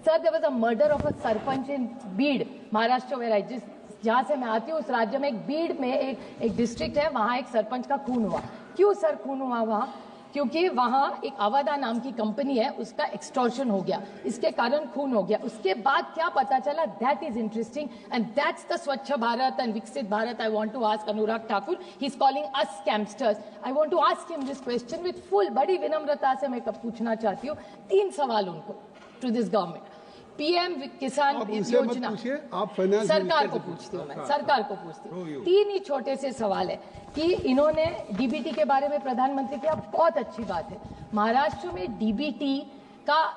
Sir, there was a murder of a sarpanch in Beed, Maharashtra, where जहाँ से मैं आती हूँ उस राज्य में एक बीड में एक डिस्ट्रिक्ट है, वहाँ एक सरपंच का खून हुआ। क्यों सर खून हुआ वहाँ? क्योंकि वहाँ एक अवादा नाम की कंपनी है, उसका एक्सटॉर्शन हो गया, इसके कारण खून हो गया। उसके बाद क्या पता चला? That is interesting and that's the Swachh Bharat and Viksit Bharat. I want to ask Anurag Thakur, he is calling us scamsters. I want to ask him this question with full, बड़ी विनम्रता से मैं पूछना चाहती हूँ 3 सवाल उनको टू दिस गवर्नमेंट। पीएम किसान योजना, आप फाइनेंस सरकार को पूछती हूँ, मैं सरकार को पूछती हूँ। 3 ही छोटे से सवाल है कि इन्होंने डीबीटी के बारे में प्रधानमंत्री किया, बहुत अच्छी बात है। महाराष्ट्र में डीबीटी का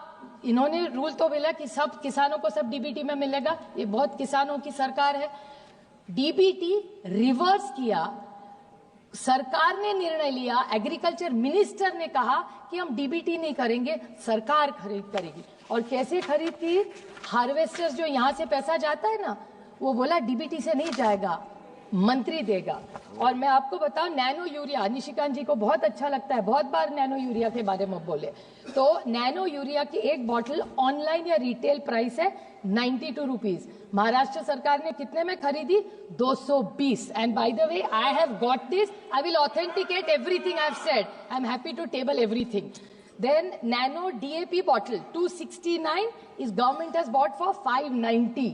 इन्होंने रूल तो मिला कि सब किसानों को सब डीबीटी में मिलेगा, ये बहुत किसानों की सरकार है। डीबीटी रिवर्स किया, सरकार ने निर्णय लिया, एग्रीकल्चर मिनिस्टर ने कहा कि हम डीबीटी नहीं करेंगे, सरकार खरीद करेगी। और कैसे खरीद की? हार्वेस्टर्स जो यहां से पैसा जाता है ना, वो बोला डीबीटी से नहीं जाएगा, मंत्री देगा। और मैं आपको बताऊं, नैनो यूरिया, निशिकांत जी को बहुत अच्छा लगता है, बहुत बार नैनो यूरिया के बारे में बोले, तो नैनो यूरिया की एक बॉटल ऑनलाइन या रिटेल प्राइस है 92 रुपीज। महाराष्ट्र सरकार ने कितने में खरीदी? 220। And by the way, I have got this, I will authenticate everything I have said, I am happy to table everything. Then nano DAP bottle 269 is government has bought for 590.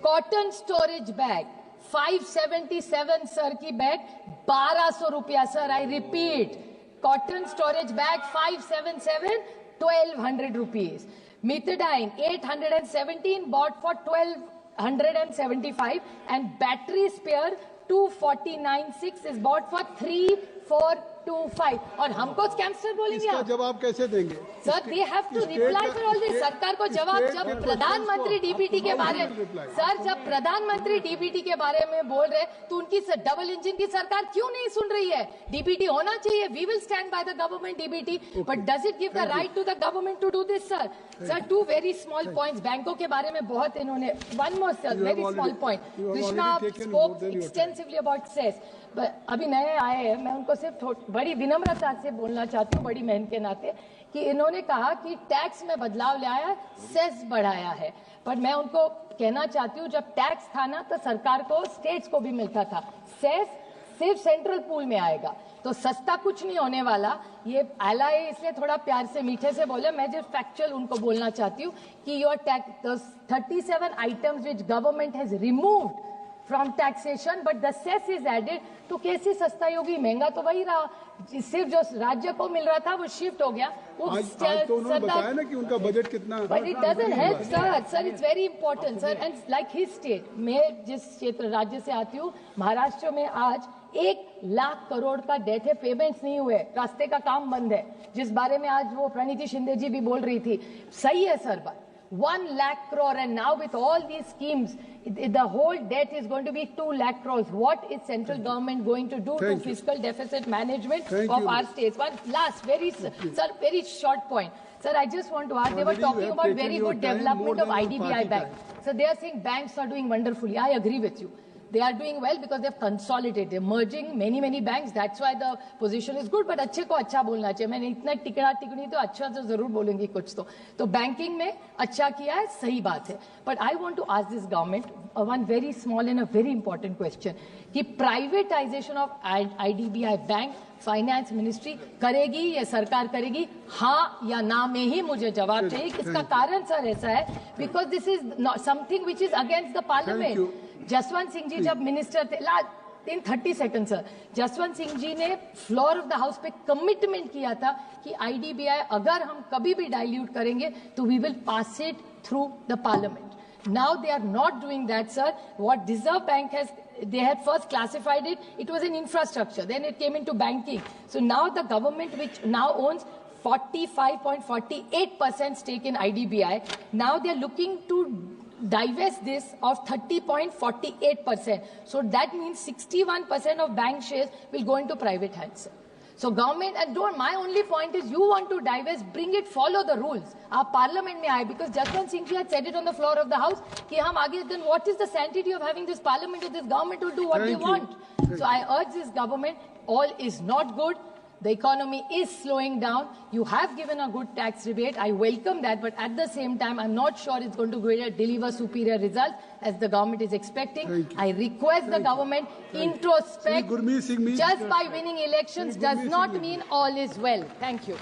Cotton storage bag 577 sir की bag 1200 रुपया sir, I repeat, cotton storage bag 577 1200 rupees. Methadone 817 bought for 1275 and battery spare 249.6 is bought for 3425. और हमको scamster बोलेंगे? इसका जवाब कैसे देंगे? Sir, they have to reply for all this. सरकार को जवाब, जब प्रधानमंत्री डीबीटी के बारे में, सर जब प्रधानमंत्री डीबीटी के बारे में बोल रहे तो उनकी डबल इंजन की सरकार क्यों नहीं सुन रही है? डीबीटी होना चाहिए, we will stand by the government DBT, but does it give the right to the government to do this? Sir 2 very small points, बैंकों के बारे में बहुत इन्होंने, one more sir very small point, Krishna spoke extensively about cess. अभी नए आए हैं, मैं उनको सिर्फ बड़ी विनम्रता से बोलना चाहती हूँ, बड़ी बहन के नाते, कि इन्होंने कहा कि टैक्स में बदलाव लाया है, सेस बढ़ाया है, पर मैं उनको कहना चाहती हूँ जब टैक्स था ना तो सरकार को, स्टेट्स को भी मिलता था, सेस सिर्फ सेंट्रल पूल में आएगा, तो सस्ता कुछ नहीं होने वाला। ये आला है इसलिए थोड़ा प्यार से मीठे से बोले, मैं जो फैक्चुअल उनको बोलना चाहती हूँ कि your tax 37 items which government has removed from taxation but the cess is added, तो कैसे सस्ता होगी? महंगा तो वही रहा, सिर्फ जो राज्य को मिल रहा था वो शिफ्ट हो गया। वो आज तो उन्होंने बताया ना कि उनका बजट कितना, but it doesn't help sir, it's very important sir, and like his state, मैं जिस क्षेत्र राज्य से आती हूँ, महाराष्ट्र में आज 1 लाख करोड़ का डेट है, पेमेंट्स नहीं हुए, रास्ते का काम बंद है, जिस बारे में आज वो प्रणीति शिंदे जी भी बोल रही थी। सही है सर बात, 1 lakh crore, and now with all these schemes, the whole debt is going to be 2 lakh crores. What is central government going to do to fiscal deficit management of our states? One last, very short point. Sir, I just want to ask, they were talking about very good development of IDBI Bank. So they are saying banks are doing wonderfully. I agree with you. They are doing well because they've consolidated, they're merging many banks. That's why the position is good. But अच्छे को अच्छा बोलना चाहिए, मैंने इतना टिकड़ी तो अच्छा तो जरूर बोलूंगी कुछ तो बैंकिंग में अच्छा किया है, सही बात है। But I want to ask this government one very small and a very important question कि privatisation of IDBI bank finance ministry करेगी या सरकार करेगी? हाँ या ना में ही मुझे जवाब चाहिए। इसका कारण सर ऐसा है, because this is something which is against the parliament. Jaswant Singh ji जब मिनिस्टर थे, इन 30 सेकंड सर, जसवंत सिंह जी ने फ्लोर ऑफ द हाउस पे कमिटमेंट किया था कि IDBI अगर हम कभी भी डाइल्यूट करेंगे तो we will pass it through the Parliament. Now they are not doing that, sir. What Reserve Bank has, they had first classified it, it was in infrastructure, then it came into banking. So now the government, which now owns 45.48% stake in IDBI, now they are looking to divest this of 30.48%. So that means 61% of bank shares will go into private hands, sir. So government, and don't, my only point is you want to divest, bring it, follow the rules. आप parliament में आए, because Jaswant Singh ji had said it on the floor of the house कि हम आगे, then what is the sanctity of having this parliament if this government will do what they want? So I urge this government, all is not good. The economy is slowing down. You have given a good tax rebate. I welcome that. But at the same time, I'm not sure it's going to deliver superior results as the government is expecting. I request the government introspect. Gurmeet Singh means Just by winning elections does not mean all is well. Thank you.